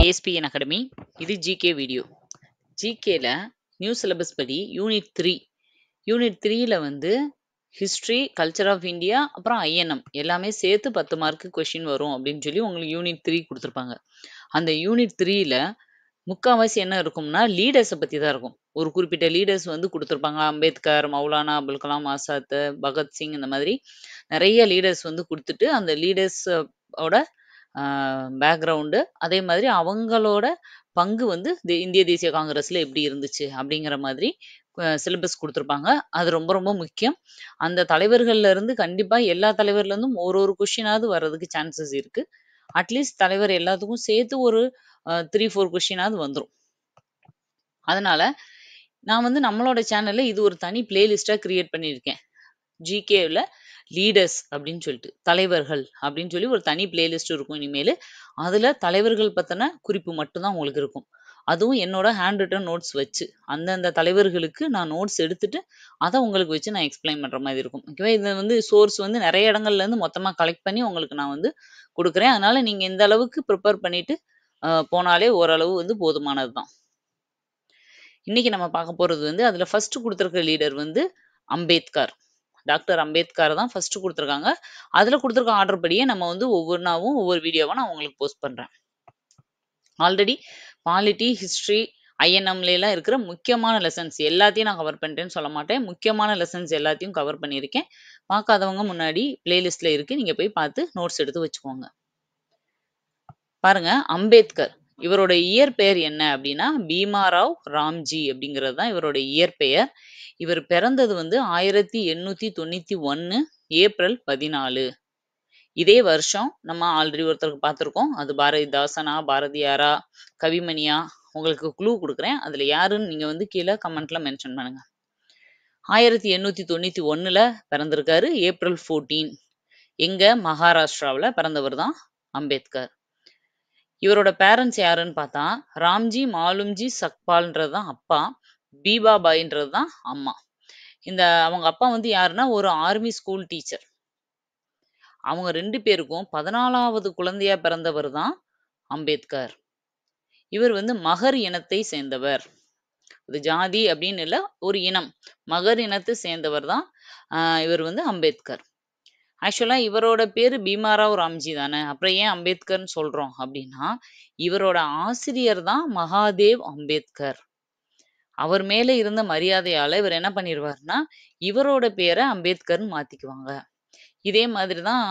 ISPN Academy. இது GK video. GKல new syllabus படி unit 3. Unit 3ல வந்து ஹிஸ்ட்ரி, கல்ச்சர் ஆஃப் இந்தியா, அப்புறம் INM எல்லாமே சேர்த்து 10 மார்க்கு கொஸ்டின் வரும் அப்படின்னு சொல்லி உங்களுக்கு யூனிட் 3 கொடுத்துருப்பாங்க. அந்த யூனிட் 3ல முக்காவாசி என்ன இருக்கும்னா லீடர்ஸை பற்றி தான் இருக்கும். ஒரு குறிப்பிட்ட லீடர்ஸ் வந்து கொடுத்துருப்பாங்க. அம்பேத்கர், மௌலானா அபுல் கலாம் ஆசாத், பகத்சிங், இந்த மாதிரி நிறைய லீடர்ஸ் வந்து கொடுத்துட்டு அந்த லீடர்ஸோட பேக்ரவுண்டு, அதே மாதிரி அவங்களோட பங்கு வந்து இந்திய தேசிய காங்கிரஸ்ல எப்படி இருந்துச்சு அப்படிங்கிற மாதிரி சிலபஸ் கொடுத்துருப்பாங்க. அது ரொம்ப ரொம்ப முக்கியம். அந்த தலைவர்கள்ல இருந்து கண்டிப்பா எல்லா தலைவர்ல இருந்தும் ஒரு கொஸ்டினாவது வர்றதுக்கு சான்சஸ் இருக்கு. அட்லீஸ்ட் தலைவர் எல்லாத்துக்கும் சேர்த்து ஒரு 3-4 கொஸ்டினாவது வந்துடும். அதனால நான் வந்து நம்மளோட சேனல்ல இது ஒரு தனி பிளேலிஸ்டா கிரியேட் பண்ணியிருக்கேன். ஜிகேல லீடர்ஸ் அப்படின்னு சொல்லிட்டு, தலைவர்கள் அப்படின்னு சொல்லி ஒரு தனி பிளேலிஸ்ட் இருக்கும் இனிமேல். அதுல தலைவர்கள் பத்தின குறிப்பு மட்டும்தான் உங்களுக்கு இருக்கும். அதுவும் என்னோட ஹேண்ட் ரிட்டன் நோட்ஸ் வச்சு அந்தந்த தலைவர்களுக்கு நான் நோட்ஸ் எடுத்துட்டு அதை உங்களுக்கு வச்சு நான் எக்ஸ்பிளைன் பண்ற மாதிரி இருக்கும். ஓகேவா? இது வந்து சோர்ஸ் வந்து நிறைய இடங்கள்ல இருந்து மொத்தமா கலெக்ட் பண்ணி உங்களுக்கு நான் வந்து கொடுக்குறேன். அதனால நீங்க இந்த அளவுக்கு ப்ரிப்பேர் பண்ணிட்டு போனாலே ஓரளவு வந்து போதுமானது தான். இன்னைக்கு நம்ம பார்க்க போறது வந்து அதுல ஃபர்ஸ்ட் கொடுத்துருக்க லீடர் வந்து அம்பேத்கர். டாக்டர் அம்பேத்கர் தான் ஃபர்ஸ்ட் கொடுத்துருக்காங்க. அதுல கொடுத்துருக்க ஆர்டர் படியே நம்ம வந்து ஒவ்வொரு வீடியோவா நான் உங்களுக்கு போஸ்ட் பண்றேன். ஆல்ரெடி பாலிட்டி, ஹிஸ்டரி, INMல எல்லாம் இருக்கிற முக்கியமான லெசன்ஸ் எல்லாத்தையும் நான் கவர் பண்ணிட்டேன்னு சொல்ல மாட்டேன். முக்கியமான லெசன்ஸ் எல்லாத்தையும் கவர் பண்ணியிருக்கேன். பார்க்காதவங்க முன்னாடி பிளேலிஸ்ட்ல இருக்கு, நீங்க போய் பார்த்து நோட்ஸ் எடுத்து வச்சுக்கோங்க. பாருங்க, அம்பேத்கர் இவரோட இயற்பெயர் என்ன அப்படின்னா பீமாராவ் ராம்ஜி அப்படிங்கிறது தான் இவரோட இயற்பெயர். இவர் பிறந்தது வந்து 1891 ஏப்ரல் 14. இதே வருஷம் நம்ம ஆல்ரெடி ஒருத்தருக்கு பார்த்துருக்கோம். அது பாரதிதாசனா, பாரதியாரா, கவிமணியா, உங்களுக்கு க்ளூ கொடுக்குறேன். அதுல யாருன்னு நீங்க வந்து கீழே கமெண்ட்ல மென்ஷன் பண்ணுங்க. 1891 பிறந்திருக்காரு, ஏப்ரல் 14. எங்க மகாராஷ்டிராவில் பிறந்தவர் தான் அம்பேத்கர். இவரோட பேரண்ட்ஸ் யாருன்னு பார்த்தா ராம்ஜி மாலும்ஜி சக்பால்ன்றது தான் அப்பா, பீபாபாயின்றது தான் அம்மா. அவங்க அப்பா வந்து யாருன்னா ஒரு ஆர்மி ஸ்கூல் டீச்சர். அவங்க 2 பேருக்கும் 14வது குழந்தையா பிறந்தவர் தான் அம்பேத்கர். இவர் வந்து மகர் இனத்தை சேர்ந்தவர். அது ஜாதி அப்படின்னு இல்லை, ஒரு இனம், மகர் இனத்தை சேர்ந்தவர் தான் இவர் வந்து அம்பேத்கர். ஆக்சுவலா இவரோட பேரு பீமாராவ் ராம்ஜி தானே, அப்புறம் ஏன் அம்பேத்கர்னு சொல்றோம் அப்படின்னா இவரோட ஆசிரியர் தான் மகாதேவ் அம்பேத்கர். அவர் மேல இருந்த மரியாதையால இவர் என்ன பண்ணிடுவாருன்னா இவரோட பேரை அம்பேத்கர்னு மாத்திக்குவாங்க. இதே மாதிரிதான்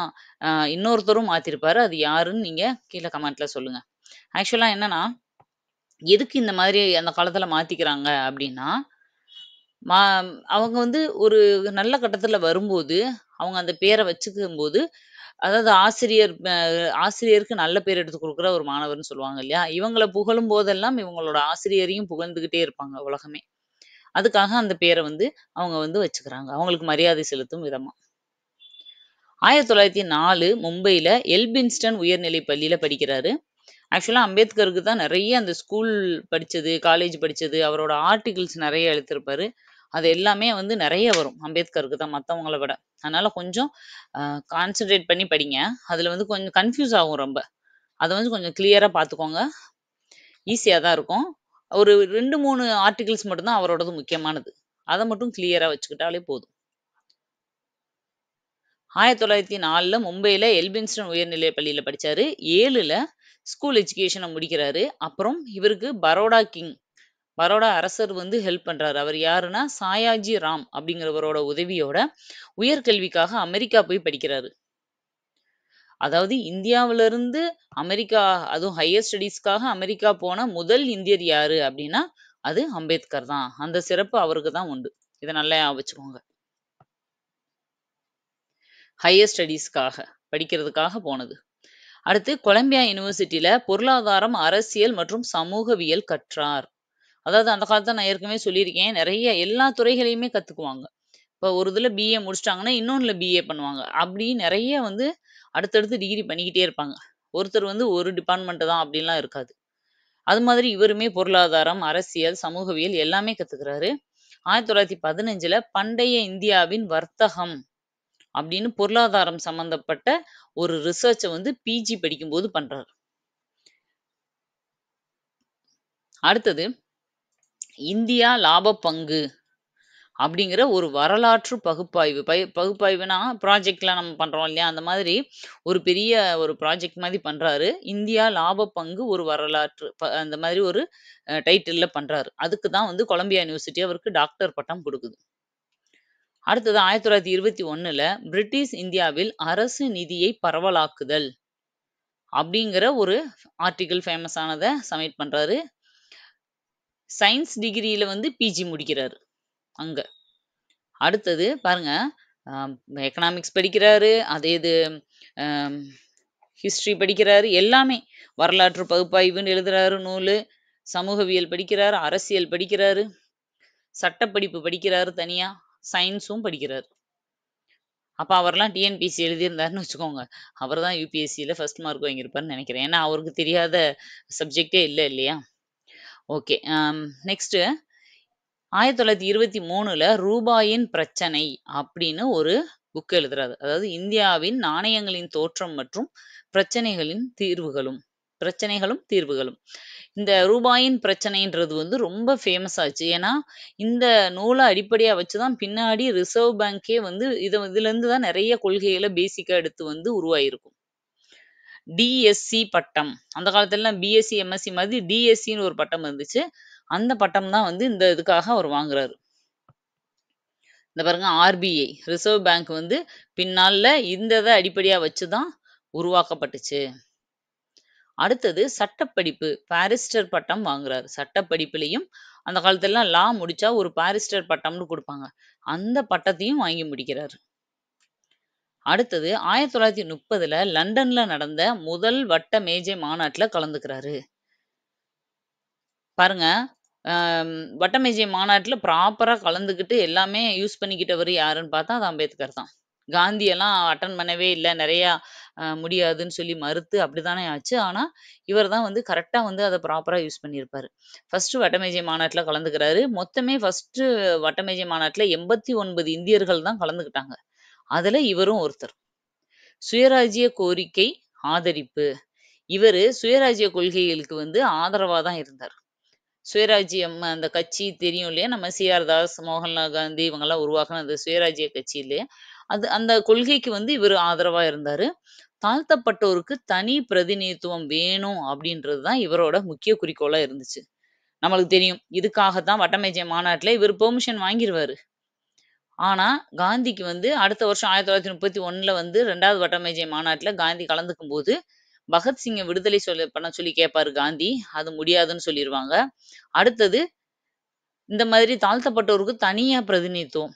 இன்னொருத்தரும் மாத்திருப்பாரு. அது யாருன்னு நீங்க கீழே கமெண்ட்ல சொல்லுங்க. ஆக்சுவலா என்னன்னா எதுக்கு இந்த மாதிரி அந்த காலத்துல மாத்திக்கிறாங்க அப்படின்னா அவங்க வந்து ஒரு நல்ல கட்டத்துல வரும்போது அவங்க அந்த பேரை வச்சுக்கும் போது, அதாவது ஆசிரியருக்கு நல்ல பேர் எடுத்து கொடுக்குற ஒரு மாணவர்னு சொல்லுவாங்க இல்லையா? இவங்களை புகழும் போதெல்லாம் இவங்களோட ஆசிரியரையும் புகழ்ந்துகிட்டே இருப்பாங்க உலகமே. அதுக்காக அந்த பேரை வந்து அவங்க வந்து வச்சுக்கிறாங்க, அவங்களுக்கு மரியாதை செலுத்தும் விதமா. 1904 மும்பையில எல்பின்ஸ்டன் உயர்நிலை பள்ளியில படிக்கிறாரு. ஆக்சுவலா அம்பேத்கருக்கு தான் நிறைய அந்த ஸ்கூல் படிச்சது, காலேஜ் படிச்சது, அவரோட ஆர்டிகிள்ஸ் நிறைய எழுதிருப்பாரு. அது எல்லாமே வந்து நிறைய வரும் அம்பேத்கருக்கு தான் மற்றவங்கள விட. அதனால கொஞ்சம் கான்சென்ட்ரேட் பண்ணி படிங்க. அதுல வந்து கொஞ்சம் கன்ஃபியூஸ் ஆகும் ரொம்ப. அதை வந்து கொஞ்சம் கிளியரா பார்த்துக்கோங்க. ஈஸியா தான் இருக்கும். ஒரு 2-3 ஆர்டிகிள்ஸ் மட்டும்தான் அவரோடது முக்கியமானது. அதை மட்டும் கிளியரா வச்சுக்கிட்டாலே போதும். 1904 மும்பையில எல்பின்ஸ்டன் உயர்நிலை பள்ளியில படிச்சாரு. 7ல ஸ்கூல் எஜுகேஷனை முடிக்கிறாரு. அப்புறம் இவருக்கு பரோடா அரசர் வந்து ஹெல்ப் பண்றாரு. அவர் யாருன்னா சாயாஜி ராம் அப்படிங்கிறவரோட உதவியோட உயர்கல்விக்காக அமெரிக்கா போய் படிக்கிறாரு. அதாவது இந்தியாவில இருந்து அமெரிக்கா, அதுவும் ஹையர் ஸ்டடீஸ்க்காக அமெரிக்கா போன முதல் இந்தியர் யாரு அப்படின்னா அது அம்பேத்கர் தான். அந்த சிறப்பு அவருக்கு தான் உண்டு. இதை நல்லா வச்சுக்கோங்க. ஹையர் ஸ்டடீஸ்க்காக படிக்கிறதுக்காக போனது. அடுத்து கொலம்பியா யூனிவர்சிட்டியில பொருளாதாரம், அரசியல் மற்றும் சமூகவியல் கற்றார். அதாவது அந்த காலத்துல நான் ஏற்கனவே சொல்லியிருக்கேன், நிறைய எல்லா துறைகளையுமே கத்துக்குவாங்க. இப்போ ஒரு இதுல BA முடிச்சிட்டாங்கன்னா இன்னொன்னுல BA பண்ணுவாங்க. அப்படி நிறைய வந்து அடுத்தடுத்து டிகிரி பண்ணிக்கிட்டே இருப்பாங்க. ஒருத்தர் வந்து ஒரு டிபார்ட்மெண்ட் தான் அப்படின்லாம் இருக்காது. அது மாதிரி இவருமே பொருளாதாரம், அரசியல், சமூகவியல் எல்லாமே கத்துக்கிறாரு. 1915 பண்டைய இந்தியாவின் வர்த்தகம் அப்படின்னு பொருளாதாரம் சம்பந்தப்பட்ட ஒரு ரிசர்ச்சை வந்து PG படிக்கும்போது பண்றாரு. அடுத்தது இந்தியா லாப பங்கு அப்படிங்கிற ஒரு வரலாற்று பகுப்பாய்வு. பகுப்பாய்வுனா ப்ராஜெக்ட்லாம் நம்ம பண்றோம் இல்லையா? அந்த மாதிரி ஒரு பெரிய ஒரு ப்ராஜெக்ட் மாதிரி பண்றாரு. இந்தியா லாப பங்கு ஒரு வரலாற்று அந்த மாதிரி ஒரு டைட்டில்ல பண்றாரு. அதுக்கு தான் வந்து கொலம்பியா யுனிவர்சிட்டி அவருக்கு டாக்டர் பட்டம் குடுக்குது. அடுத்தது 1921ல பிரிட்டிஷ் இந்தியாவில் அரசு நிதியை பரவலாக்குதல் அப்படிங்கிற ஒரு ஆர்டிக்கிள் ஃபேமஸ் ஆனத சப்மிட் பண்றாரு. சயின்ஸ் டிகிரியில வந்து பிஜி முடிக்கிறாரு அங்க. அடுத்தது பாருங்க, எக்கனாமிக்ஸ் படிக்கிறாரு. அதே இது ஹிஸ்ட்ரி படிக்கிறாரு. எல்லாமே வரலாற்று பகுப்பாய்வுன்னு எழுதுறாரு நூலு. சமூகவியல் படிக்கிறாரு, அரசியல் படிக்கிறாரு, சட்டப்படிப்பு படிக்கிறாரு தனியா, சயின்ஸும் படிக்கிறாரு. அப்ப அவர்லாம் டிஎன்பிஎஸ்சி எழுதியிருந்தாருன்னு வச்சுக்கோங்க. அவர் தான் யுபிஎஸ்சியில ஃபர்ஸ்ட் மார்க் வாங்கியிருப்பாருன்னு நினைக்கிறேன். ஏன்னா அவருக்கு தெரியாத சப்ஜெக்டே இல்ல இல்லையா? ஓகே. நெக்ஸ்ட்டு 1923ல ரூபாயின் பிரச்சனை அப்படின்னு ஒரு புக் எழுதுறாரு. அதாவது இந்தியாவின் நாணயங்களின் தோற்றம் மற்றும் பிரச்சனைகளின் தீர்வுகளும் பிரச்சனைகளும் தீர்வுகளும். இந்த ரூபாயின் பிரச்சனைன்றது வந்து ரொம்ப ஃபேமஸ் ஆச்சு. ஏன்னா இந்த நூலை அடிப்படையா வச்சுதான் பின்னாடி ரிசர்வ் பேங்கே வந்து இதுல இருந்து தான் நிறைய கொள்கைகளை பேசிக்கா எடுத்து வந்து உருவாயிருக்கும். டிஎஸ்சி பட்டம், அந்த காலத்துலலாம் பிஎஸ்சி எம்எஸ்சி மாதிரி டிஎஸ்சின்னு ஒரு பட்டம் இருந்துச்சு. அந்த பட்டம் தான் வந்து இந்த இதுக்காக அவர் வாங்குறாரு. இந்த பாருங்க, ஆர்பிஐ ரிசர்வ் பேங்க் வந்து பின்னால இந்த இதை அடிப்படையா வச்சுதான் உருவாக்கப்பட்டுச்சு. அடுத்தது சட்டப்படிப்பு, பாரிஸ்டர் பட்டம் வாங்குறாரு. சட்டப்படிப்புலையும் அந்த காலத்துலலாம் லா முடிச்சா ஒரு பாரிஸ்டர் பட்டம்னு கொடுப்பாங்க. அந்த பட்டத்தையும் வாங்கி முடிக்கிறாரு. அடுத்தது 1930ல லண்டன்ல நடந்த முதல் வட்ட மேஜை மாநாட்டுல கலந்துக்கிறாரு. பாருங்க, வட்ட மேஜை மாநாட்டுல ப்ராப்பரா கலந்துக்கிட்டு எல்லாமே யூஸ் பண்ணிக்கிட்டவர் யாருன்னு பார்த்தா அது அம்பேத்கர் தான். காந்தி எல்லாம் அட்டன் பண்ணவே இல்ல. நிறையா முடியாதுன்னு சொல்லி மறுத்து அப்படிதானே ஆச்சு. ஆனா, இவர் தான் வந்து கரெக்ட்டா வந்து அத ப்ராப்பரா யூஸ் பண்ணியிருப்பாரு. ஃபர்ஸ்ட்டு வட்டமேஜை மாநாட்டுல கலந்துக்கிறாரு. மொத்தமே ஃபர்ஸ்ட்டு வட்டமேஜை மாநாட்டுல 89 இந்தியர்கள் தான் கலந்துக்கிட்டாங்க. அதுல இவரும் ஒருத்தர். சுயராஜ்ய கோரிக்கை ஆதரிப்பு. இவரு சுயராஜ்ய கொள்கைகளுக்கு வந்து ஆதரவா தான் இருந்தார். சுயராஜ்யம் அந்த கட்சி தெரியும் இல்லையா? நம்ம சி.ஆர். தாஸ், மோகன்லால் காந்தி இவங்கலாம் உருவாக்குன அந்த சுயராஜ்ய கட்சி இல்லையா? அந்த கொள்கைக்கு வந்து இவரு ஆதரவா இருந்தாரு. தாழ்த்தப்பட்டோருக்கு தனி பிரதிநிதித்துவம் வேணும் அப்படின்றது தான் இவரோட முக்கிய குறிக்கோளா இருந்துச்சு. நம்மளுக்கு தெரியும். இதுக்காக தான் வட்டமேஜை மாநாட்டுல இவரு பெர்மிஷன் வாங்கிருவாரு. ஆனா, காந்திக்கு வந்து அடுத்த வருஷம் 1931ல வந்து 2வது வட்டமேஜை மாநாட்டுல காந்தி கலந்துக்கும்போது, பகத்சிங்க விடுதலை பண்ண சொல்லி கேட்பாரு காந்தி. அது முடியாதுன்னு சொல்லிருவாங்க. அடுத்தது இந்த மாதிரி தாழ்த்தப்பட்டோருக்கு தனியா பிரதிநிதித்துவம்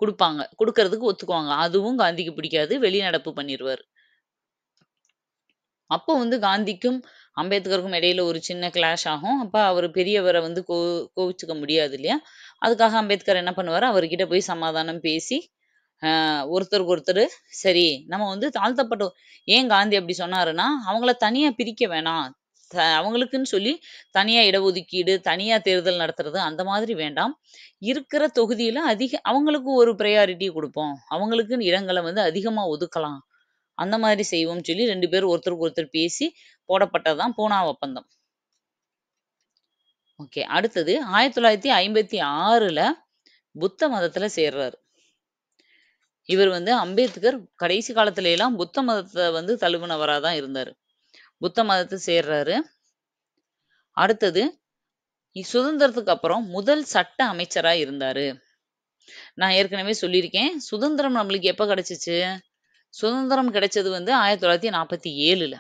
குடுப்பாங்க. குடுக்கறதுக்கு ஒத்துக்குவாங்க. அதுவும் காந்திக்கு பிடிக்காது. வெளிநடப்பு பண்ணிருவாரு. அப்போ வந்து காந்திக்கும், அம்பேத்கருக்கும் இடையில ஒரு சின்ன கிளாஷ் ஆகும். அப்ப அவரு பெரியவர வந்து கோவிச்சுக்க முடியாது இல்லையா? அதுக்காக அம்பேத்கர் என்ன பண்ணுவாரு, அவர்கிட்ட போய் சமாதானம் பேசி, ஒருத்தருக்கு ஒருத்தரு சரி நம்ம வந்து தாழ்த்தப்பட்டோர் ஏன் காந்தி அப்படி சொன்னாருன்னா, அவங்கள தனியா பிரிக்க வேணாம். அவங்களுக்குன்னு சொல்லி தனியா இடஒதுக்கீடு, தனியா தேர்தல் நடத்துறது அந்த மாதிரி வேண்டாம். இருக்கிற தொகுதியில அவங்களுக்கு ஒரு பிரையாரிட்டி குடுப்போம். அவங்களுக்குன்னு இடங்கள வந்து அதிகமா ஒதுக்கலாம். அந்த மாதிரி செய்வோம்னு சொல்லி 2 பேரும் ஒருத்தருக்கு ஒருத்தர் பேசி போடப்பட்டது தான் பூனா ஒப்பந்தம். ஓகே. அடுத்தது 1956ல புத்த மதத்துல சேர்றாரு. இவர் வந்து அம்பேத்கர் கடைசி காலத்துல எல்லாம் புத்த மதத்த வந்து தழுவுனவரா தான் இருந்தாரு. புத்த மதத்த சேர்றாரு. அடுத்தது சுதந்திரத்துக்கு அப்புறம் முதல் சட்ட அமைச்சரா இருந்தாரு. நான் ஏற்கனவே சொல்லியிருக்கேன். சுதந்திரம் நம்மளுக்கு எப்ப கிடைச்சுச்சு? சுதந்திரம் கிடைச்சது வந்து 1947ல.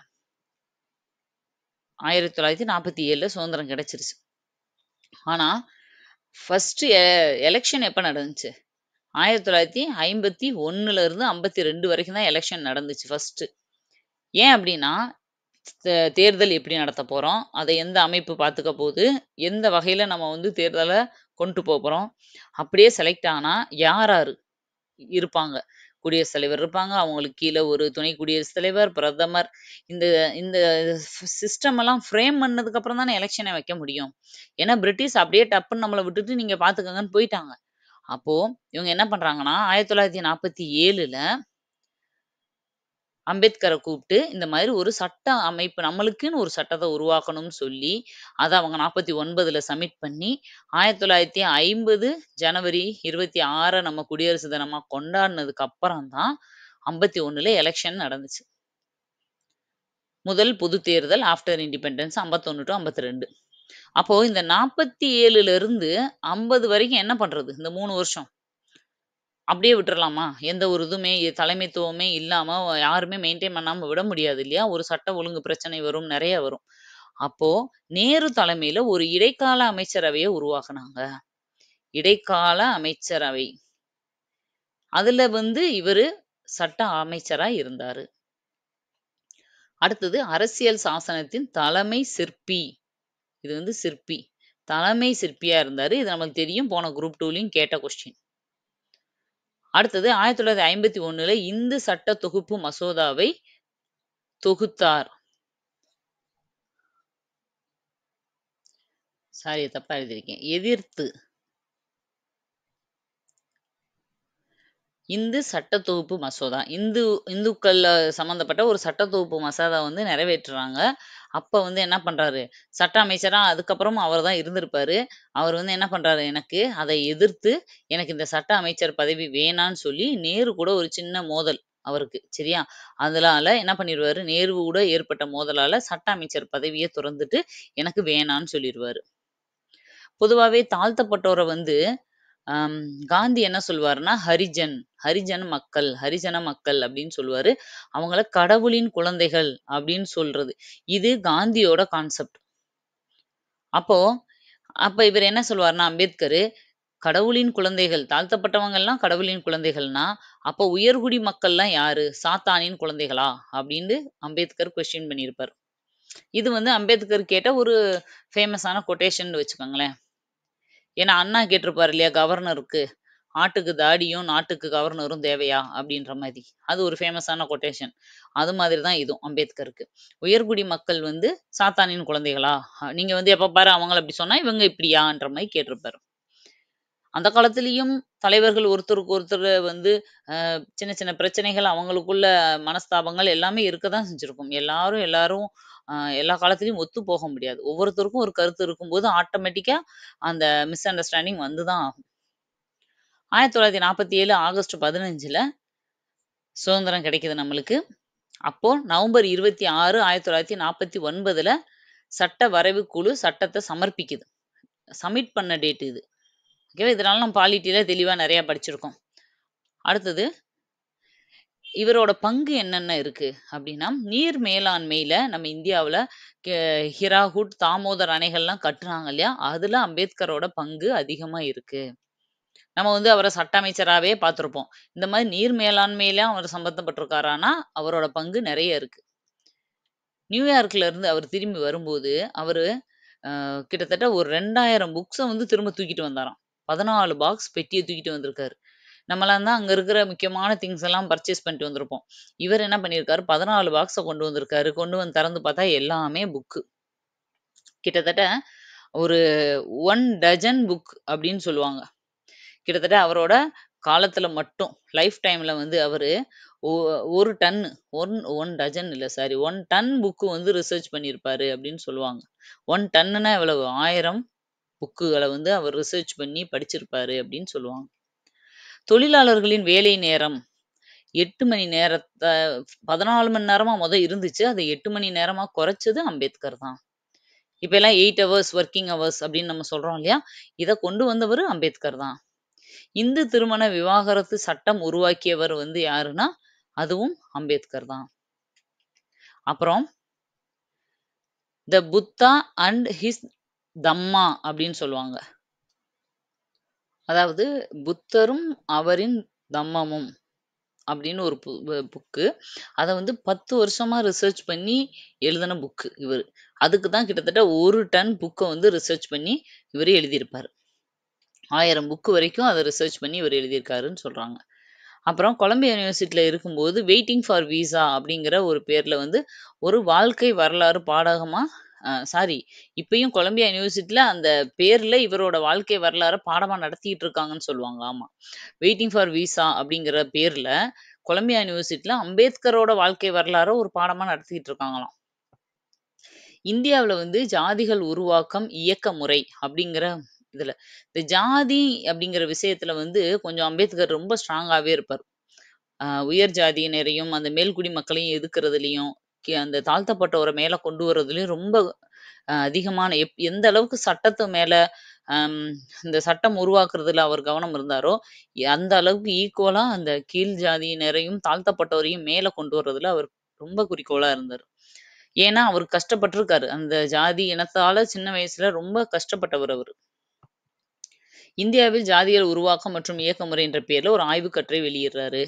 1947ல சுதந்திரம் கிடைச்சிருச்சு. ஆனா, ஃபர்ஸ்ட் எலக்ஷன் எப்ப நடந்துச்சு? 1951ல இருந்து 52 வரைக்கும் தான் எலக்ஷன் நடந்துச்சு ஃபர்ஸ்ட். ஏன் அப்படின்னா, தேர்தல் எப்படி நடத்தப் போறோம்? அதை எந்த அமைப்பு பார்த்துக்க போகுது? எந்த வகையில நம்ம வந்து தேர்தல கொண்டு போறோம்? அப்படியே செலக்ட் ஆனா யார் யாரு இருப்பாங்க? குடியரசுத் தலைவர் இருப்பாங்க. அவங்களுக்கு கீழ ஒரு துணை குடியரசுத் தலைவர், பிரதமர். இந்த இந்த சிஸ்டம் எல்லாம் ஃப்ரேம் பண்ணதுக்கு அப்புறம் தானே எலக்ஷனே வைக்க முடியும். ஏன்னா பிரிட்டிஷ் அப்படியே டப்புன்னு நம்மள விட்டுட்டு நீங்க பார்த்துக்கங்கன்னு போயிட்டாங்க. அப்போ இவங்க என்ன பண்றாங்கன்னா, 1947ல அம்பேத்கரை கூப்பிட்டு இந்த மாதிரி ஒரு சட்ட அமைப்பு நம்மளுக்குன்னு ஒரு சட்டத்தை உருவாக்கணும்னு சொல்லி அதை அவங்க 49ல சப்மிட் பண்ணி 1950 ஜனவரி 26 நம்ம குடியரசு தினமா கொண்டாடினதுக்கு அப்புறம் தான் 51ல எலெக்ஷன் நடந்துச்சு. முதல் பொது தேர்தல் ஆஃப்டர் இண்டிபெண்டன்ஸ் 51 டு 52. அப்போ இந்த 47ல இருந்து 50 வரைக்கும் என்ன பண்றது இந்த 3 வருஷம்? அப்படியே விட்டுறலாமா? எந்த ஒரு இதுவுமே தலைமைத்துவமே இல்லாம யாருமே மெயின்டெயின் பண்ணாம விட முடியாது இல்லையா? ஒரு சட்ட ஒழுங்கு பிரச்சனை வரும், நெறைய வரும். அப்போ நேரு தலைமையில ஒரு இடைக்கால அமைச்சரவைய உருவாக்குனாங்க. இடைக்கால அமைச்சரவை. அதுல வந்து இவரு சட்ட அமைச்சரா இருந்தாரு. அடுத்தது அரசியல் சாசனத்தின் தலைமை சிற்பி. இது வந்து சிற்பி. தலைமை சிற்பியா இருந்தாரு. இது நமக்கு தெரியும். போன குரூப் 2லயும் கேட்ட கொஸ்டின். அடுத்தது 1951ல இந்து சட்ட தொகுப்பு மசோதாவை தொகுத்தார். சாரி, தப்பா எழுதியிருக்கேன். எதிர்த்து. இந்து சட்ட தொகுப்பு மசோதா. இந்துக்கள் சம்பந்தப்பட்ட ஒரு சட்ட தொகுப்பு மசோதா வந்து நிறைவேற்றுறாங்க. அப்ப வந்து என்ன பண்றாரு? சட்ட அமைச்சரா அதுக்கப்புறமும் அவர் தான் இருந்திருப்பாரு. அவர் வந்து என்ன பண்றாரு? எனக்கு அதை எதிர்த்து எனக்கு இந்த சட்ட அமைச்சர் பதவி வேணான்னு சொல்லி நேரு கூட ஒரு சின்ன மோதல் அவருக்கு. சரியா? அதனால என்ன பண்ணிருவாரு? நேரு கூட ஏற்பட்ட மோதலால சட்ட அமைச்சர் பதவியை துறந்துட்டு எனக்கு வேணான்னு சொல்லிருவாரு. பொதுவாவே தாழ்த்தப்பட்டோரை வந்து காந்தி என்ன சொல்வாருன்னா ஹரிஜன மக்கள் அப்படின்னு சொல்லுவாரு. அவங்கள கடவுளின் குழந்தைகள் அப்படின்னு சொல்றது. இது காந்தியோட கான்செப்ட். அப்போ அப்ப இவர் என்ன சொல்வாருன்னா அம்பேத்கர், கடவுளின் குழந்தைகள், தாழ்த்தப்பட்டவங்க எல்லாம் கடவுளின் குழந்தைகள்னா அப்போ உயர்குடி மக்கள்லாம் யாரு? சாத்தானின் குழந்தைகளா அப்படின்னு அம்பேத்கர் கொஸ்டின் பண்ணியிருப்பார். இது வந்து அம்பேத்கர் கேட்ட ஒரு ஃபேமஸான கொட்டேஷன் வச்சுக்கோங்களேன். ஏன்னா அண்ணா கேட்டிருப்பாரு இல்லையா கவர்னருக்கு, ஆட்டுக்கு தாடியும் நாட்டுக்கு கவர்னரும் தேவையா அப்படின்ற மாதிரி. அது ஒரு ஃபேமஸான கொட்டேஷன். அது மாதிரி தான் இதுவும் அம்பேத்கருக்கு. உயர்குடி மக்கள் வந்து சாத்தானின் குழந்தைகளா? நீங்க வந்து எப்ப பாரு அவங்கள இப்படி சொன்னா இவங்க இப்படியான்ற மாதிரி கேட்டிருப்பாரு. அந்த காலத்திலயும் தலைவர்கள் ஒருத்தருக்கு ஒருத்தர் வந்து சின்ன சின்ன பிரச்சனைகள் அவங்களுக்குள்ள மனஸ்தாபங்கள் எல்லாமே இருக்கதான் செஞ்சிருக்கும். எல்லாரும் எல்லாரும் எல்லா காலத்திலயும் ஒத்து போக முடியாது. ஒவ்வொருத்தருக்கும் ஒரு கருத்து இருக்கும்போது ஆட்டோமேட்டிக்கா அந்த மிஸ் அண்டர்ஸ்டாண்டிங் வந்துதான் ஆகும். 1947 ஆகஸ்ட் 15ல சுதந்திரம் கிடைக்குது நம்மளுக்கு. அப்போ நவம்பர் 26, 1949ல சட்ட வரைவு குழு சட்டத்தை சமர்ப்பிக்குது. சப்மிட் பண்ண டேட் இது. ஓகேவா? இதனால நம்ம பாலிட்டியில தெளிவா நிறைய படிச்சிருக்கோம். அடுத்தது இவரோட பங்கு என்னென்ன இருக்கு அப்படின்னா, நீர் மேலாண்மையில நம்ம இந்தியாவுல ஹிராகுட், தாமோதர் அணைகள்லாம் கட்டுனாங்க இல்லையா? அதுல அம்பேத்கரோட பங்கு அதிகமா இருக்கு. நம்ம வந்து அவர சட்ட அமைச்சராவே பார்த்திருப்போம். இந்த மாதிரி நீர் மேலாண்மையில அவர் சம்பந்தப்பட்டிருக்காரான்னா, அவரோட பங்கு நெறைய இருக்கு. நியூயார்க்ல இருந்து அவர் திரும்பி வரும்போது, அவரு கிட்டத்தட்ட ஒரு 2000 புக்ஸ வந்து திரும்ப தூக்கிட்டு வந்தாராம். 14 பாக்ஸ் பெட்டிய தூக்கிட்டு வந்திருக்காரு. நம்மலாம் தான் அங்க இருக்கிற முக்கியமான திங்ஸ் எல்லாம் பர்ச்சேஸ் பண்ணிட்டு வந்திருப்போம். இவர் என்ன பண்ணியிருக்காரு, 14 பாக்ஸ கொண்டு வந்திருக்காரு. கொண்டு வந்து திறந்து பார்த்தா எல்லாமே புக்கு. கிட்டத்தட்ட ஒரு 1 டஜன் புக் அப்படின்னு சொல்லுவாங்க. கிட்டத்தட்ட அவரோட காலத்துல மட்டும் லைஃப் டைம்ல வந்து அவரு 1 டன் 1 டஜன் இல்ல சாரி 1 டன் புக் வந்து ரிசர்ச் பண்ணியிருப்பாரு அப்படின்னு சொல்லுவாங்க. 1 டன்னுனா எவ்வளவு? 1000 புக்குகள வந்து அவர் ரிசர்ச் பண்ணி படிச்சிருப்பாரு அப்படின்னு சொல்லுவாங்க. தொழிலாளர்களின் வேலை நேரம் 8 மணி நேரத்த 14 மணி நேரமா இருந்துச்சு. அதை 8 மணி நேரமா குறைச்சது அம்பேத்கர் தான். இப்ப எல்லாம் 8 ஹவர்ஸ் வொர்க்கிங் ஹவர்ஸ் அப்படின்னு நம்ம சொல்றோம் இல்லையா? இத கொண்டு வந்தவரு அம்பேத்கர் தான். இந்து திருமண விவாகரத்து சட்டம் உருவாக்கியவர் வந்து யாருன்னா, அதுவும் அம்பேத்கர் தான். அப்புறம் த புத்தா அண்ட் ஹிஸ் தம்மா அப்படின்னு சொல்லுவாங்க. அதாவது புத்தரும் அவரின் தம்மமும் அப்படின்னு ஒரு புக்கு. அத வந்து 10 வருஷமா ரிசர்ச் பண்ணி எழுதின புக்கு இவரு. அதுக்கு தான் கிட்டத்தட்ட 1 டன் புக்க வந்து ரிசர்ச் பண்ணி இவரு எழுதியிருப்பாரு. 1000 புக்கு வரைக்கும் அத ரிசர்ச் பண்ணி இவரு எழுதியிருக்காருன்னு சொல்றாங்க. அப்புறம் கொலம்பியா யூனிவர்சிட்டியில இருக்கும்போது வெயிட்டிங் ஃபார் விசா அப்படிங்கிற ஒரு பேர்ல வந்து ஒரு வாழ்க்கை வரலாறு பாடகமா சாரி இப்பயும் கொலம்பியா யூனிவர்சிட்டியில அந்த பேர்ல இவரோட வாழ்க்கை வரலாறு பாடமா நடத்திட்டு இருக்காங்கன்னு சொல்லுவாங்க. ஆமா. வெயிட்டிங் ஃபார் விசா அப்படிங்கிற பேர்ல கொலம்பியா யுனிவர்சிட்டில அம்பேத்கரோட வாழ்க்கை வரலாற ஒரு பாடமா நடத்திட்டு இருக்காங்களாம். இந்தியாவுல வந்து ஜாதிகள் உருவாக்கம், இயக்க முறை அப்படிங்கிற இதுல. இந்த ஜாதி அப்படிங்கிற விஷயத்துல வந்து கொஞ்சம் அம்பேத்கர் ரொம்ப ஸ்ட்ராங்காவே இருப்பாரு. உயர் ஜாதியினரையும், அந்த மேல்குடி மக்களையும் எதுக்குறதுலயும், அந்த தாழ்த்தப்பட்டோர மேல கொண்டு வரதுலயும் ரொம்ப அதிகமான எந்த அளவுக்கு சட்டத்து மேல அம் இந்த சட்டம் உருவாக்குறதுல அவர் கவனம் இருந்தாரோ, அந்த அளவுக்கு ஈக்குவலா அந்த கீழ் ஜாதியினரையும், தாழ்த்தப்பட்டோரையும் மேல கொண்டு வரதுல அவர் ரொம்ப குறிக்கோளா இருந்தாரு. ஏன்னா, அவரு கஷ்டப்பட்டுருக்காரு. அந்த ஜாதி இனத்தால சின்ன வயசுல ரொம்ப கஷ்டப்பட்டவர் அவரு. இந்தியாவில் ஜாதிகள் உருவாக்கம் மற்றும் இயக்க முறை என்ற பேர்ல ஒரு ஆய்வுக் கட்டுரை வெளியிடுறாரு.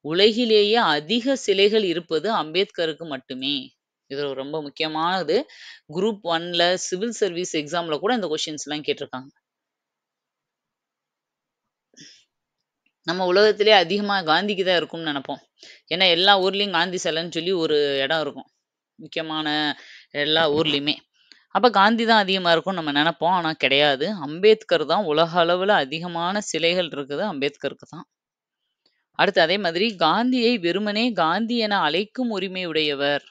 உலகிலேயே அதிக சிலைகள் இருப்பது அம்பேத்கருக்கு மட்டுமே. இது ரொம்ப முக்கியமானது. குரூப் 1ல சிவில் சர்வீஸ் எக்ஸாம்ல கூட இந்த கொஸ்டின்ஸ்லாம் கேட்டிருக்காங்க. நம்ம உலகத்திலேயே அதிகமா காந்திக்கு தான் இருக்கும்னு நெனைப்போம். ஏன்னா எல்லா ஊர்லயும் காந்தி சிலைன்னு சொல்லி ஒரு இடம் இருக்கும். முக்கியமான எல்லா ஊர்லயுமே. அப்ப காந்தி தான் அதிகமா இருக்கும்னு நம்ம நெனைப்போம். ஆனா கிடையாது. அம்பேத்கர் தான் உலக அளவுல அதிகமான சிலைகள் இருக்குது அம்பேத்கருக்கு தான். அடுத்து அதே மாதிரி காந்தியை வெறுமனே காந்தி என அழைக்கும் உரிமை உடையவர்.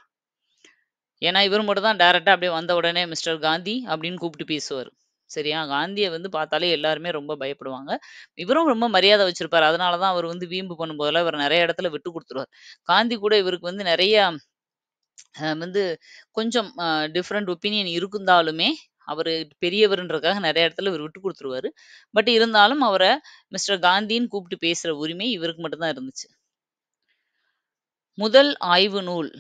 ஏன்னா, இவரு மட்டும் தான் டைரக்ட்டா அப்படியே வந்த உடனே மிஸ்டர் காந்தி அப்படின்னு கூப்பிட்டு பேசுவாரு. சரியா? காந்திய வந்து பார்த்தாலே எல்லாருமே ரொம்ப பயப்படுவாங்க. இவரும் ரொம்ப மரியாதை வச்சிருப்பாரு. அதனால தான் அவர் வந்து வீம்பு பண்ணும்போதெல்லாம் இவர் நெறைய இடத்துல விட்டு குடுத்துருவாரு. காந்தி கூட இவருக்கு வந்து நெறைய வந்து கொஞ்சம் டிஃபரண்ட் ஒப்பீனியன் இருந்தாலுமே, அவரு பெரியவருன்றதுக்காக நெறைய இடத்துல இவரு விட்டு குடுத்துருவாரு. பட் இருந்தாலும் அவர மிஸ்டர் காந்தின்னு கூப்பிட்டு பேசுற உரிமை இவருக்கு மட்டும் தான் இருந்துச்சு. முதல் ஆய்வு நூல்.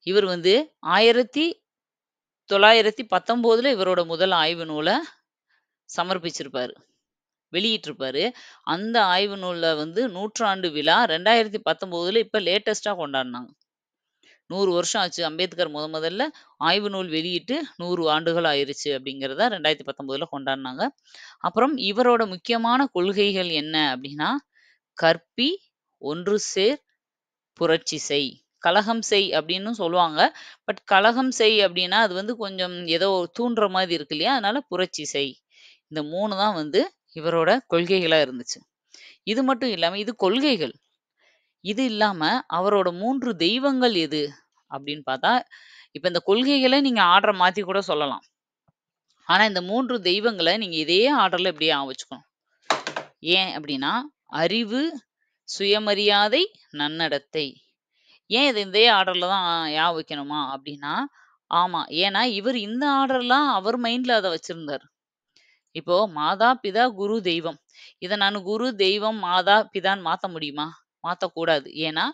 இவர் வந்து 1919ல இவரோட முதல் ஆய்வு நூல சமர்ப்பிச்சிருப்பாரு. வெளியிட்டிருப்பாரு. அந்த ஆய்வு நூல்ல வந்து 100ஆண்டு விழா 2019ல இப்ப லேட்டஸ்ட்டா கொண்டாடுனாங்க. 100 வருஷம் ஆச்சு. அம்பேத்கர் முதல்ல ஆய்வு நூல் வெளியிட்டு 100 ஆண்டுகள் ஆயிருச்சு அப்படிங்கிறத 2019ல கொண்டாடுனாங்க. அப்புறம் இவரோட முக்கியமான கொள்கைகள் என்ன அப்படின்னா, கற்பி, ஒன்று சேர், புரட்சி செய். கலகம் செய் அப்படின்னு சொல்லுவாங்க. பட் கலகம் செய் அப்படின்னா, அது வந்து கொஞ்சம் ஏதோ தூண்டுற மாதிரி இருக்கு இல்லையா? அதனால புரட்சி செய். இந்த 3 தான் வந்து இவரோட கொள்கைகளா இருந்துச்சு. இது மட்டும் இல்லாம இது கொள்கைகள். இது இல்லாம அவரோட 3 தெய்வங்கள் எது? அப்படின்னு பார்த்தா, இப்ப இந்த கொள்கைகள நீங்க ஆர்டர மாத்தி கூட சொல்லலாம். ஆனா இந்த 3 தெய்வங்கள நீங்க இதே ஆர்டர்ல இப்படியே ஞாபகம் வச்சுக்கணும். ஏன் அப்படின்னா, அறிவு, சுயமரியாதை, நன்னடத்தை. ஏன் இது இதே ஆர்டர்ல தான் ஞாபகம் வைக்கணுமா? அப்படின்னா, ஆமா. ஏன்னா இவரு இந்த ஆர்டர்லாம் அவர் மைண்ட்ல அத வச்சிருந்தாரு. இப்போ மாதா, பிதா, குரு, தெய்வம். இத நானு குரு, தெய்வம், மாதா, பிதான்னு மாத்த முடியுமா? மாத்தக்கூடாது. ஏன்னா,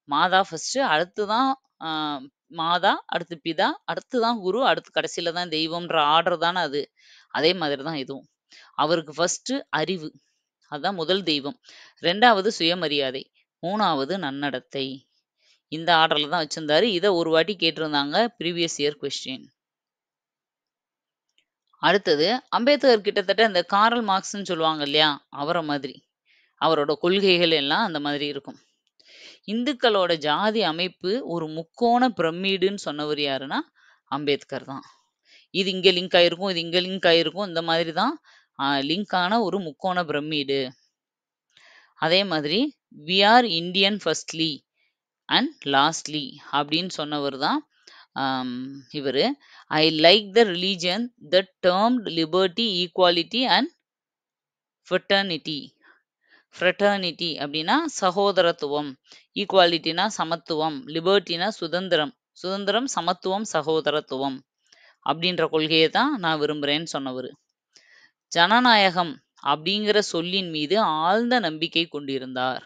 மாதா ஃபர்ஸ்ட்டு, அடுத்து தான் அ மாதா, அடுத்து பிதா, அடுத்து தான் குரு, அடுத்து கடைசில தான் தெய்வம்ன்ற ஆர்டர் தான அது. அதே மாதிரி தான் இதுவும். அவருக்கு ஃபர்ஸ்ட்டு அறிவு. அதான் முதல் தெய்வம். 2வது சுயமரியாதை. 3வது நன்னடத்தை. இந்த ஆர்டர்ல தான் வச்சிருந்தாரு. இத ஒரு வாட்டி கேட்டிருந்தாங்க. Previous year question. அடுத்தது அம்பேத்கர் கிட்டத்தட்ட இந்த காரல் மார்க்ஸ்ன்னு சொல்லுவாங்க இல்லையா? அவர மாதிரி. அவரோட கொள்கைகள் எல்லாம் அந்த மாதிரி இருக்கும். இந்துக்களோட ஜாதி அமைப்பு ஒரு முக்கோண பிரமிடுன்னு சொன்னவர் யாருன்னா, அம்பேத்கர் தான். இது இங்க லிங்க் ஆயிருக்கும், இது இங்க லிங்க் ஆயிருக்கும். இந்த மாதிரி தான் லிங்க் ஆன ஒரு முக்கோண பிரமிடு. அதே மாதிரி "we are Indian firstly and lastly" அப்படின்னு சொன்னவர் தான் இவரு. "I like the religion that termed liberty, equality and fraternity." Fraternity அப்படின்னா சகோதரத்துவம், ஈக்குவாலிட்டினா சமத்துவம், லிபர்ட்டினா சுதந்திரம், சுதந்திரம், சமத்துவம், சகோதரத்துவம் அப்படின்ற கொள்கையை தான் நான் விரும்புறேன்னு சொன்னவரு. ஜனநாயகம் அப்படிங்கிற சொல்லின் மீது ஆழ்ந்த நம்பிக்கை கொண்டிருந்தார்.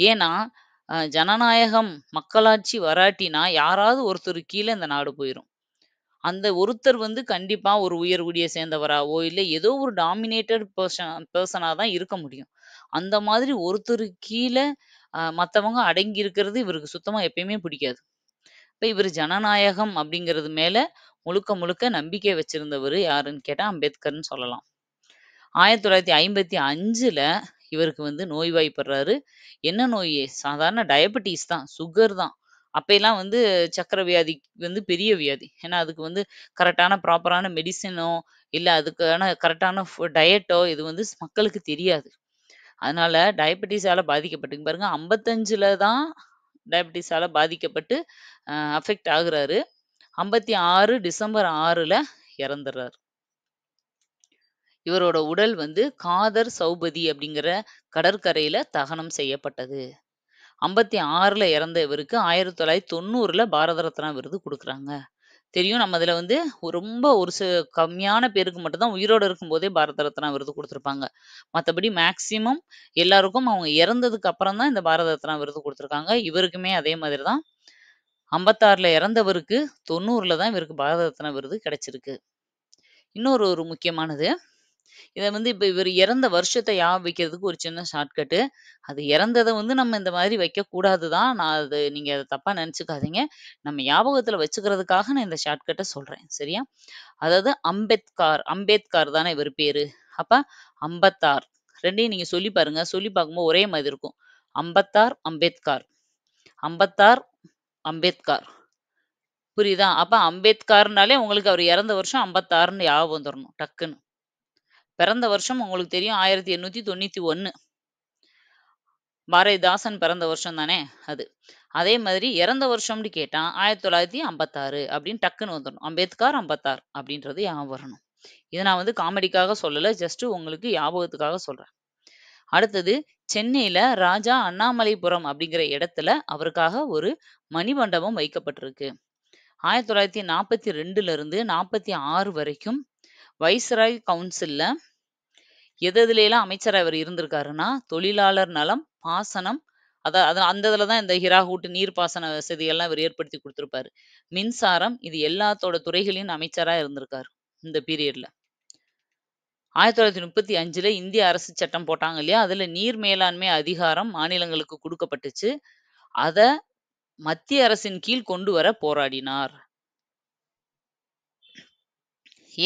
ஏன்னா ஜனநாயகம், மக்களாட்சி வராட்டினா யாராவது ஒருத்தர் கீழே இந்த நாடு போயிரும். அந்த ஒருத்தர் வந்து கண்டிப்பா ஒரு உயர் குடியை சேர்ந்தவராவோ, இல்ல ஏதோ ஒரு டாமினேட்டட் பெர்சனா தான் இருக்க முடியும். அந்த மாதிரி ஒருத்தருக்கு கீழ மத்தவங்க அடங்கி இருக்கிறது இவருக்கு சுத்தமா எப்பயுமே பிடிக்காது. இப்ப இவரு ஜனநாயகம் அப்படிங்கிறது மேல முழுக்க முழுக்க நம்பிக்கை வச்சிருந்தவரு யாருன்னு கேட்டா அம்பேத்கர்ன்னு சொல்லலாம். 1955ல இவருக்கு வந்து நோய்வாய்ப்படுறாரு. என்ன நோய்? சாதாரண டயபெட்டிஸ் தான். சுகர் தான். அப்பயெல்லாம் வந்து சர்க்கரை வியாதி வந்து பெரிய வியாதி. ஏன்னா, அதுக்கு வந்து கரெக்ட்டான ப்ராப்பரான மெடிசினோ, இல்ல அதுக்கான கரெக்ட்டான டயட்டோ இது வந்து மக்களுக்கு தெரியாது. அதனால டயபெட்டிஸால பாதிக்கப்பட்டு பாருங்க 55ல தான் டயபெட்டிஸால பாதிக்கப்பட்டு அஃபெக்ட் ஆகுறாரு. 56 டிசம்பர் 6ல இறந்துடுறாரு. இவரோட உடல் வந்து காதர் சௌபதி அப்படிங்கிற கடற்கரையில தகனம் செய்யப்பட்டது. 56ல இறந்த இவருக்கு 1990ல பாரத ரத்னா விருது குடுக்குறாங்க. தெரியும் நம்ம இதுல வந்து ரொம்ப ஒரு கம்மியான பேருக்கு மட்டும் தான் உயிரோட இருக்கும்போதே பாரத ரத்னா விருது குடுத்துருப்பாங்க. மத்தபடி மேக்ஸிமம் எல்லாருக்கும் அவங்க இறந்ததுக்கு அப்புறம் தான் இந்த பாரத ரத்னா விருது குடுத்துருக்காங்க. இவருக்குமே அதே மாதிரி தான். 56ல இறந்தவருக்கு 90ல தான் இவருக்கு பாரத ரத்னா விருது கிடைச்சிருக்கு. இன்னொரு ஒரு முக்கியமானது, இத வந்து இப்ப இவரு இறந்த வருஷத்த ஞாபகம் வைக்கிறதுக்கு ஒரு சின்ன ஷார்ட்கட்டு. அது இறந்தத வந்து நம்ம இந்த மாதிரி வைக்கக்கூடாது தான். நீங்க அத தப்பா நெனச்சுக்காதீங்க. நம்ம ஞாபகத்துல வச்சுக்கிறதுக்காக நான் இந்த ஷார்ட்கட்ட சொல்றேன். சரியா? அதாவது அம்பேத்கார் தானே இவரு பேரு. அப்ப 56 2யும் நீங்க சொல்லி பாருங்க. சொல்லி பார்க்கும்போது ஒரே மாதிரி இருக்கும். 56 அம்பேத்கார். 56 அம்பேத்கார். புரியுதா? அப்ப அம்பேத்கர்னாலே உங்களுக்கு அவரு இறந்த வருஷம் 56ன்னு ஞாபகம் வந்துரணும் டக்குன்னு. பிறந்த வருஷம் உங்களுக்கு தெரியும் 1891. பாரதிதாசன் பிறந்த வருஷம் தானே அது. அதே மாதிரி இறந்த வருஷம்னு கேட்டா 1956 அப்படின்னு டக்குன்னு வந்துடணும். அம்பேத்கர் 56 அப்படின்றது ஞாபகம் வரணும். இத நான் வந்து காமெடிக்காக சொல்லல. ஜஸ்ட் உங்களுக்கு ஞாபகத்துக்காக சொல்றேன். அடுத்தது சென்னையில ராஜா அண்ணாமலைபுரம் அப்படிங்கிற இடத்துல அவருக்காக ஒரு மணிமண்டபம் வைக்கப்பட்டிருக்கு. 1942ல இருந்து 46 வரைக்கும் வைஸ்ராய் கவுன்சில்ல எதுலலாம் அமைச்சரா இவர் இருந்திருக்காருன்னா, தொழிலாளர் நலம், பாசனம் அந்த இதுல தான் இந்த ஹிராகுட் நீர்ப்பாசன வசதிகள்லாம் இவர் ஏற்படுத்தி குடுத்திருப்பாரு. மின்சாரம் இது எல்லாத்தோட துறைகளின் அமைச்சரா இருந்திருக்காரு. இந்த பீரியட்ல. 1935ல இந்திய அரசு சட்டம் போட்டாங்க இல்லையா? அதுல நீர் மேலாண்மை அதிகாரம் மாநிலங்களுக்கு குடுக்கப்பட்டுச்சு. அத மத்திய அரசின் கீழ் கொண்டு வர போராடினார்.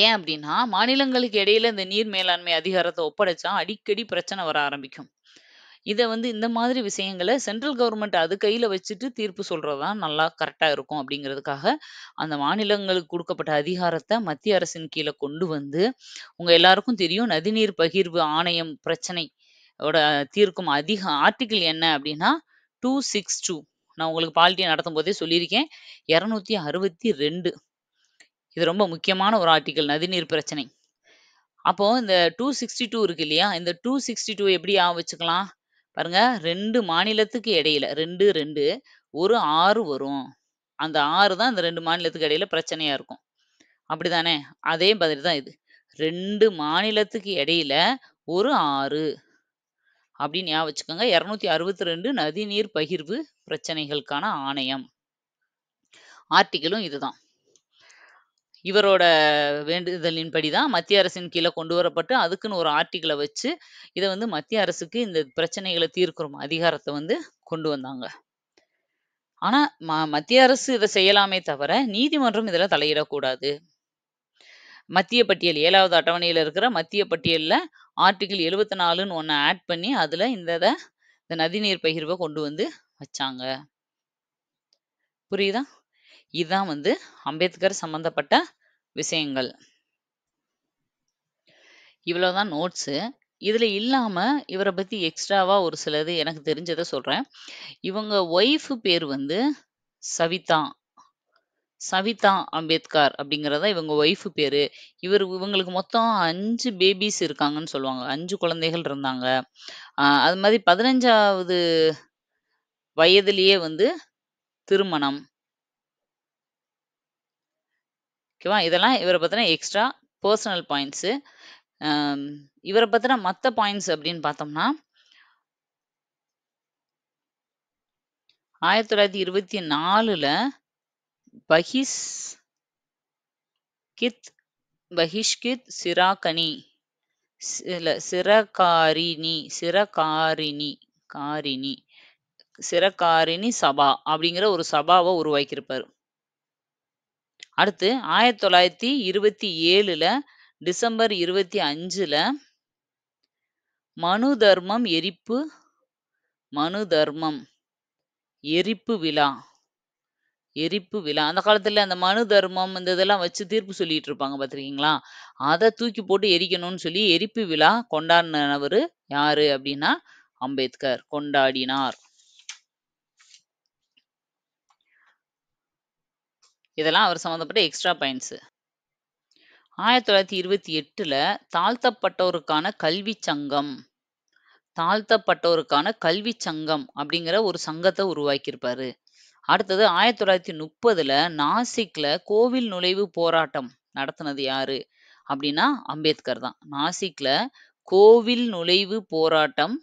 ஏன் அப்படின்னா, மாநிலங்களுக்கு இடையில இந்த நீர் மேலாண்மை அதிகாரத்த ஒப்படைச்சா அடிக்கடி பிரச்சனை வர ஆரம்பிக்கும். இத வந்து இந்த மாதிரி விஷயங்கள சென்ட்ரல் கவர்ன்மெண்ட் அது கையில வச்சுட்டு தீர்ப்பு சொல்றது தான் நல்லா கரெக்ட்டா இருக்கும் அப்படிங்கிறதுக்காக, அந்த மாநிலங்களுக்கு குடுக்கப்பட்ட அதிகாரத்த மத்திய அரசின் கீழ கொண்டு வந்து, உங்க எல்லாருக்கும் தெரியும் நதிநீர் பகிர்வு ஆணையம் பிரச்சனை ஓட தீர்க்கும் ஆர்டிகிள் என்ன அப்படின்னா 262. நான் உங்களுக்கு பாலிட்டி நடத்தும்போதே சொல்லியிருக்கேன். 262. இது ரொம்ப முக்கியமான ஒரு ஆர்டிகிள் நதிநீர் பிரச்சனை. அப்போ இந்த 262 இருக்கு இல்லையா? இந்த 262 எப்படி ஞாபகம் வச்சுக்கலாம்? பாருங்க 2 மாநிலத்துக்கு இடையில 2, 2 ஒரு ஆறு வரும். அந்த ஆறு தான் இந்த 2 மாநிலத்துக்கு இடையில பிரச்சனையா இருக்கும். அப்படிதானே? அதே மாதிரி தான் இது. 2 மாநிலத்துக்கு இடையில ஒரு ஆறு அப்படின்னு ஞாபகம் வச்சுக்கோங்க. 262 நதிநீர் பகிர்வு பிரச்சனைகளுக்கான ஆணையம். ஆர்டிகிளும் இதுதான். இவரோட வேண்டுதலின்படி தான் மத்திய அரசின் கீழ கொண்டு வரப்பட்டு, அதுக்குன்னு ஒரு ஆர்டிகிள வச்சு, இத வந்து மத்திய அரசுக்கு இந்த பிரச்சனைகள தீர்க்கும் அதிகாரத்த வந்து கொண்டு வந்தாங்க. ஆனா, மத்திய அரசு இத செய்யலாமே தவிர, நீதிமன்றம் இதுல தலையிடக்கூடாது. மத்திய பட்டியல் 7வது அட்டவணையில இருக்கிற மத்திய பட்டியல்ல ஆர்டிகிள் 74ன்னு ஒண்ண ஆட் பண்ணி, அதுல இந்த நதிநீர் பகிர்வ கொண்டு வந்து வச்சாங்க. புரியுதா? இதுதான் வந்து அம்பேத்கர் சம்பந்தப்பட்ட விஷயங்கள். இவ்வளவுதான் நோட்ஸு. இதுல இல்லாம இவர பத்தி எக்ஸ்ட்ராவா ஒரு சிலது எனக்கு தெரிஞ்சத சொல்றேன். இவங்க ஒய்ஃப் பேர் வந்து சவிதா. சவிதா அம்பேத்கர் அப்படிங்கிறது தான் இவங்க ஒய்ஃப் பேரு. இவங்களுக்கு மொத்தம் 5 பேபீஸ் இருக்காங்கன்னு சொல்லுவாங்க. 5 குழந்தைகள் இருந்தாங்க. அது மாதிரி 15வது வயதிலேயே வந்து திருமணம். ஓகேவா? இதெல்லாம் இவர பத்தின எக்ஸ்ட்ரா பெர்சனல் பாயிண்ட்ஸு. இவர பத்தின மத்த பாயிண்ட்ஸ் அப்படின்னு பார்த்தோம்னா 1924ல பஹிஷ்கித் சிராகனி சிரகாரினி சபா அப்படிங்கிற ஒரு சபாவை உருவாக்கியிருப்பாரு. அடுத்து 1927ல டிசம்பர் 25ல மனு தர்மம் எரிப்பு விழா எரிப்பு விழா. அந்த காலத்துல அந்த மனு தர்மம் இந்த இதெல்லாம் வச்சு தீர்ப்பு சொல்லிட்டு இருப்பாங்க பார்த்துருக்கீங்களா? அத தூக்கி போட்டு எரிக்கணும்னு சொல்லி எரிப்பு விழா கொண்டாடினவரு யாரு அப்படின்னா, அம்பேத்கர் கொண்டாடினார். இதெல்லாம் அவர் சம்மந்தப்பட்ட எக்ஸ்ட்ரா பாயிண்ட்ஸ். 1928ல தாழ்த்தப்பட்டோருக்கான கல்விச் சங்கம் தாழ்த்தப்பட்டோருக்கான கல்விச் சங்கம் அப்படிங்கிற ஒரு சங்கத்தை உருவாக்கியிருப்பாரு. அடுத்தது 1930ல நாசிக்ல கோவில் நுழைவு போராட்டம் நடத்தினது யாரு அப்படின்னா அம்பேத்கர் தான். நாசிக்ல கோவில் நுழைவு போராட்டம்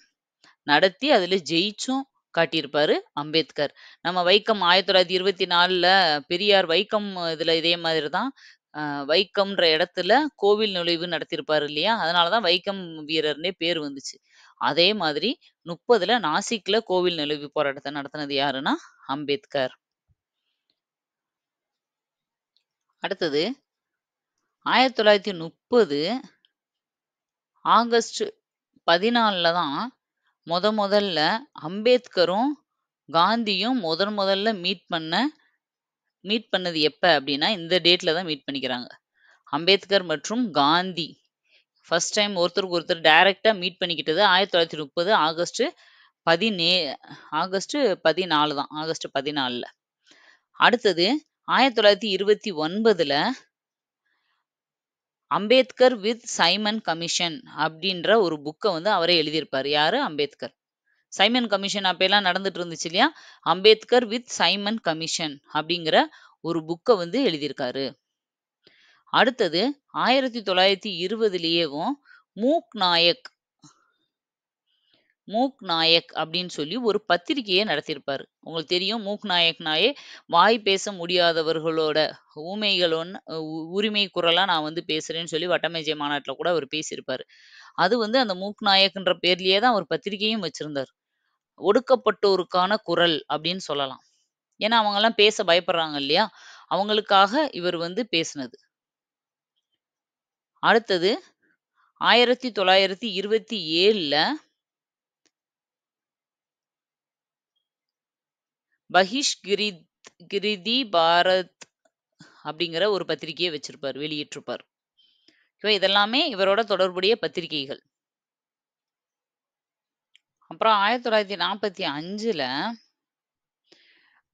நடத்தி அதுல ஜெயிச்சும் காட்டியிருப்பாரு அம்பேத்கர். நம்ம வைக்கம் 1924ல பெரியார் வைக்கம் இதுல இதே மாதிரி தான் வைக்கம்ன்ற இடத்துல கோவில் நுழைவு நடத்தியிருப்பாரு இல்லையா? அதனாலதான் வைக்கம் வீரர்னே பேர் வந்துச்சு. அதே மாதிரி 30ல நாசிக்ல கோவில் நுழைவு போராட்டத்தை நடத்தினது யாருன்னா அம்பேத்கர். அடுத்தது 1930 ஆகஸ்ட் 14ல தான் முதல்ல அம்பேத்கரும் காந்தியும் முதல்ல மீட் பண்ணது எப்ப அப்படின்னா இந்த டேட்ல தான் மீட் பண்ணிக்கிறாங்க. அம்பேத்கர் மற்றும் காந்தி ஃபர்ஸ்ட் டைம் ஒருத்தருக்கு ஒருத்தர் டைரக்டா மீட் பண்ணிக்கிட்டது 1930 ஆகஸ்ட் 14 தான். ஆகஸ்ட் 14ல. அடுத்தது 1929ல அம்பேத்கர் வித் சைமன் கமிஷன் அப்படின்ற ஒரு புக்கை வந்து அவரே எழுதியிருப்பாரு. யாரு? அம்பேத்கர். சைமன் கமிஷன் அப்பெல்லாம் நடந்துட்டு இருந்துச்சு இல்லையா? அம்பேத்கர் வித் சைமன் கமிஷன் அப்படிங்கிற ஒரு புக்கை வந்து எழுதியிருக்காரு. அடுத்தது 1920லேயேவும் மூக் நாயக் அப்படின்னு சொல்லி ஒரு பத்திரிகையை நடத்தியிருப்பாரு. உங்களுக்கு தெரியும் மூக் நாயக்னாயே வாய் பேச முடியாதவர்களோட உரிமை குரலா நான் வந்து பேசுறேன்னு சொல்லி வட்டமேஜை மாநாட்டில் கூட அவர் பேசியிருப்பாரு. அது வந்து அந்த மூக் நாயக்ன்ற பேர்லயே தான் ஒரு பத்திரிகையும் வச்சிருந்தார். ஒடுக்கப்பட்டோருக்கான குரல் அப்படின்னு சொல்லலாம். ஏன்னா அவங்க எல்லாம் பேச பயப்படுறாங்க இல்லையா? அவங்களுக்காக இவர் வந்து பேசினது. அடுத்தது 1927ல பஹிஷ்கிரிதி பாரத் அப்படிங்கிற ஒரு பத்திரிகையை வச்சிருப்பார், வெளியிட்டிருப்பார். இதெல்லாமே இவரோட தொடர்புடைய பத்திரிகைகள். அப்புறம் 1945ல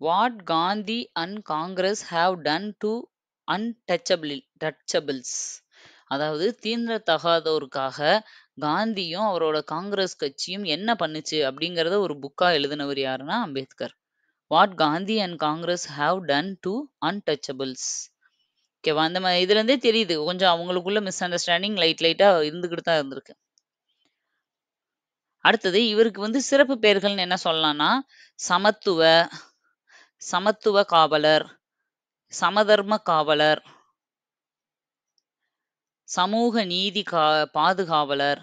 what Gandhi and Congress have done to untouchables, அதாவது தீண்டத்தகாதோருக்காக காந்தியும் அவரோட காங்கிரஸ் கட்சியும் என்ன பண்ணுச்சு அப்படிங்கறத ஒரு புக்கா எழுதினவர் யாருன்னா Ambedkar. What Gandhi and Congress have done to untouchables. ஓகேவா? அந்த மாதிரி இதுல இருந்தே தெரியுது கொஞ்சம் அவங்களுக்குள்ள மிஸ் அண்டர்ஸ்டாண்டிங் லைட்டா இருந்துகிட்டு தான் இருந்திருக்கு. அடுத்தது இவருக்கு வந்து சிறப்பு பெயர்கள்னு என்ன சொல்லலாம்னா சமத்துவ காவலர், சமதர்ம காவலர், சமூக நீதி பாதுகாவலர்,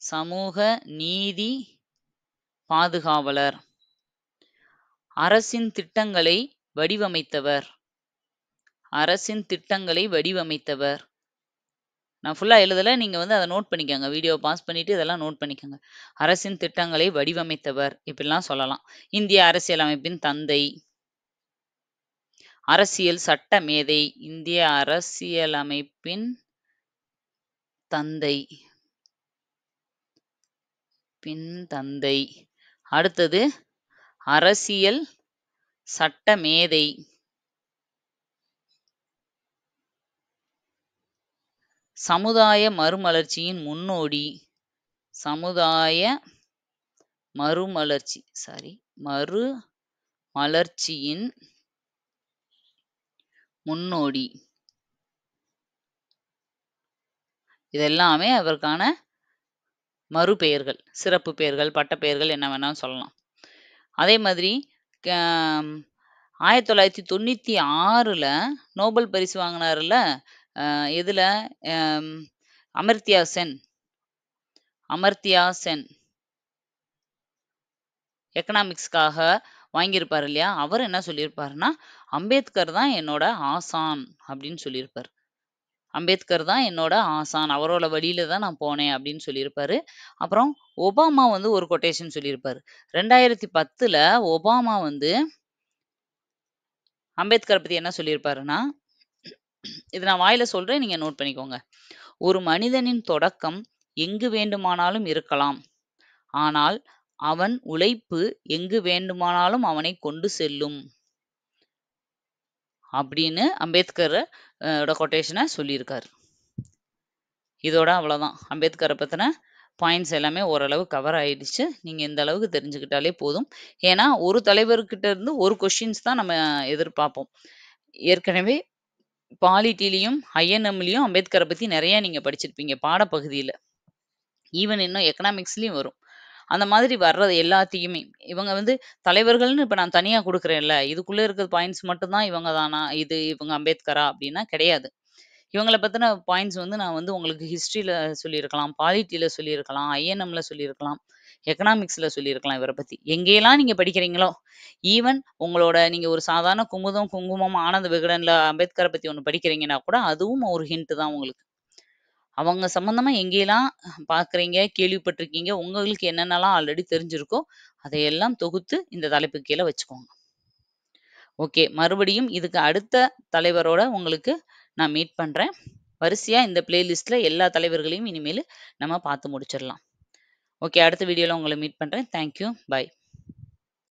சமூக நீதி பாதுகாவலர், அரசின் திட்டங்களை வடிவமைத்தவர், நான் ஃபுல்லா எழுதல, நீங்க வந்து அதை நோட் பண்ணிக்கோங்க. வீடியோ பாஸ் பண்ணிட்டு இதெல்லாம் நோட் பண்ணிக்கோங்க. அரசின் திட்டங்களை வடிவமைத்தவர் இப்படிலாம் சொல்லலாம். இந்திய அரசியலமைப்பின் தந்தை, அரசியல் சட்ட மேதை, இந்திய அரசியலமைப்பின் தந்தை. அடுத்தது அரசியல் சட்ட மேதை, சமுதாய மறுமலர்ச்சியின் முன்னோடி, மறுமலர்ச்சியின் முன்னோடி. இதெல்லாமே அவருக்கான மறுபெயர்கள், சிறப்பு பெயர்கள், பட்ட பெயர்கள் என்ன வேணாலும் சொல்லலாம். அதே மாதிரி 1996ல நோபல் பரிசு வாங்கினாருல, எதுல? அமர்த்தியா சென் எக்கனாமிக்ஸ்க்காக வாங்கியிருப்பாரு இல்லையா? அவர் என்ன சொல்லியிருப்பாருன்னா அம்பேத்கர் தான் என்னோட ஆசான் அப்படின்னு சொல்லியிருப்பார். அம்பேத்கர் தான் என்னோட ஆசான், அவரோட வழியில தான் நான் போனேன் அப்படின்னு சொல்லியிருப்பாரு. அப்புறம் ஒபாமா வந்து ஒரு கொட்டேஷன் சொல்லியிருப்பாரு. 2010ல ஒபாமா வந்து அம்பேத்கர் பத்தி என்ன சொல்லியிருப்பாருன்னா, இது நான் வாயில சொல்றேன், நீங்க நோட் பண்ணிக்கோங்க. ஒரு மனிதனின் தொடக்கம் எங்கு வேண்டுமானாலும் இருக்கலாம். ஆனால் அவன் உழைப்பு எங்கு வேண்டுமானாலும் அவனை கொண்டு செல்லும். அப்படின்னு அம்பேத்கர் கொட்டேஷனை சொல்லியிருக்காரு. இதோட அவ்வளவுதான். அம்பேத்கரை பத்தின பாயிண்ட்ஸ் எல்லாமே ஓரளவு கவர் ஆயிடுச்சு. நீங்க இந்த அளவுக்கு தெரிஞ்சுக்கிட்டாலே போதும். ஏன்னா ஒரு தலைவர்கிட்ட இருந்து ஒரு கொஸ்டின்ஸ் தான் நம்ம எதிர்பார்ப்போம். ஏற்கனவே பாலிட்டிலையும் ஐஎன்எம்லையும் அம்பேத்கரை பத்தி நிறைய நீங்க படிச்சிருப்பீங்க பாடப்பகுதியில. ஈவன் இன்னும் எக்கனாமிக்ஸ்லயும் வரும். அந்த மாதிரி வர்றது எல்லாத்தையுமே இவங்க வந்து தலைவர்கள்னு இப்ப நான் தனியா குடுக்குறேன்ல, இதுக்குள்ள இருக்கிற பாயிண்ட்ஸ் மட்டும் தான் இவங்க தானா? இவங்க அம்பேத்கரா? அப்படின்னா கிடையாது. இவங்கள பத்தின பாயிண்ட்ஸ் வந்து நான் வந்து உங்களுக்கு ஹிஸ்டரியில சொல்லியிருக்கலாம், பாலிட்டில சொல்லியிருக்கலாம், ஐஎன்எம்ல சொல்லியிருக்கலாம், எக்கனாமிக்ஸ்ல சொல்லியிருக்கலாம் இவர பத்தி. எங்கேயெல்லாம் நீங்க படிக்கிறீங்களோ, ஈவன் உங்களோட நீங்க ஒரு சாதாரண குமுதம், குங்குமம், ஆனந்த விகடன்ல அம்பேத்கர பத்தி ஒண்ணு படிக்கிறீங்கன்னா கூட, அதுவும் ஒரு ஹிண்ட் தான் உங்களுக்கு. அவங்க சம்மந்தமா எங்கேயெல்லாம் பார்க்குறீங்க, கேள்விப்பட்டிருக்கீங்க, உங்களுக்கு என்னென்னலாம் ஆல்ரெடி தெரிஞ்சிருக்கோ, அதையெல்லாம் தொகுத்து இந்த தலைப்புக்கு கீழ வச்சுக்கோங்க. ஓகே. மறுபடியும் இதுக்கு அடுத்த தலைவரோட உங்களுக்கு நான் மீட் பண்றேன். வரிசையா இந்த பிளேலிஸ்ட்ல எல்லா தலைவர்களையும் இனிமேலு நம்ம பார்த்து முடிச்சிடலாம். ஓகே. அடுத்த வீடியோல உங்கள மீட் பண்றேன். Thank you. பை.